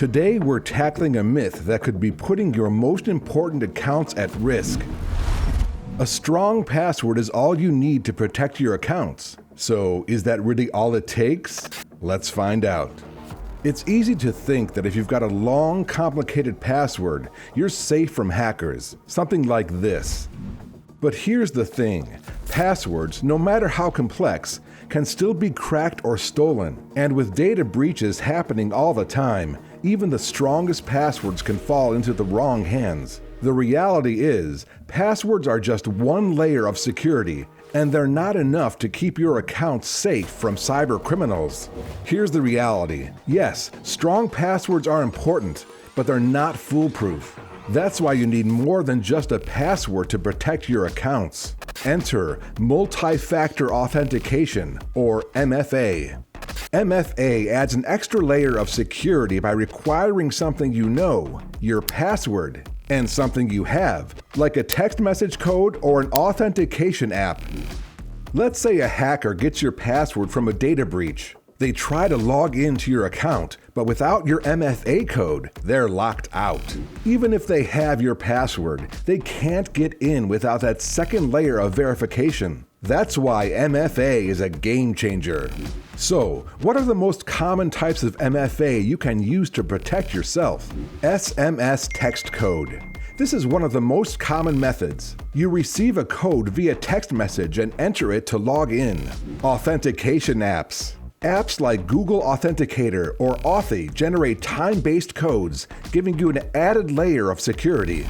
Today, we're tackling a myth that could be putting your most important accounts at risk. A strong password is all you need to protect your accounts. So, is that really all it takes? Let's find out. It's easy to think that if you've got a long, complicated password, you're safe from hackers, something like this. But here's the thing. Passwords, no matter how complex, can still be cracked or stolen. And with data breaches happening all the time, even the strongest passwords can fall into the wrong hands. The reality is, passwords are just one layer of security, and they're not enough to keep your accounts safe from cyber criminals. Here's the reality. Yes, strong passwords are important, but they're not foolproof. That's why you need more than just a password to protect your accounts. Enter multi-factor authentication, or MFA. MFA adds an extra layer of security by requiring something you know, your password, and something you have, like a text message code or an authentication app. Let's say a hacker gets your password from a data breach. They try to log into your account, but without your MFA code, they're locked out. Even if they have your password, they can't get in without that second layer of verification. That's why MFA is a game changer. So, what are the most common types of MFA you can use to protect yourself? SMS text code. This is one of the most common methods. You receive a code via text message and enter it to log in. Authentication apps. Apps like Google Authenticator or Authy generate time-based codes, giving you an added layer of security.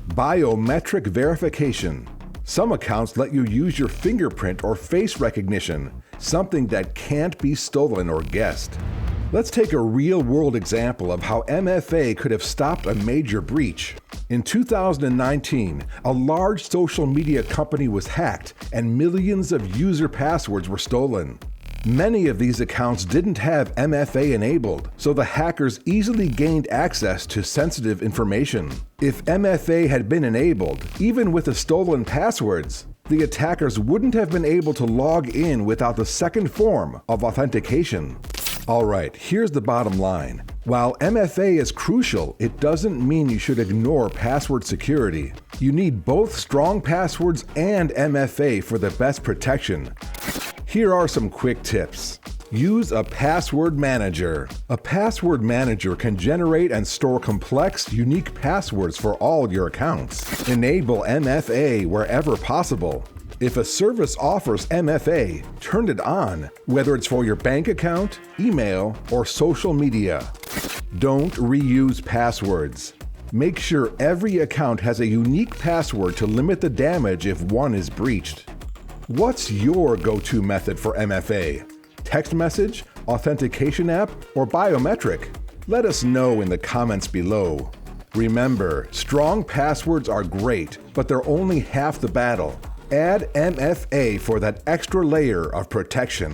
Biometric verification. Some accounts let you use your fingerprint or face recognition, something that can't be stolen or guessed. Let's take a real-world example of how MFA could have stopped a major breach. In 2019, a large social media company was hacked and millions of user passwords were stolen. Many of these accounts didn't have MFA enabled, so the hackers easily gained access to sensitive information. If MFA had been enabled, even with the stolen passwords, the attackers wouldn't have been able to log in without the second form of authentication. Alright, here's the bottom line. While MFA is crucial, it doesn't mean you should ignore password security. You need both strong passwords and MFA for the best protection. Here are some quick tips. Use a password manager. A password manager can generate and store complex, unique passwords for all your accounts. Enable MFA wherever possible. If a service offers MFA, turn it on, whether it's for your bank account, email, or social media. Don't reuse passwords. Make sure every account has a unique password to limit the damage if one is breached. What's your go-to method for MFA? Text message, authentication app, or biometric? Let us know in the comments below. Remember, strong passwords are great, but they're only half the battle. Add MFA for that extra layer of protection.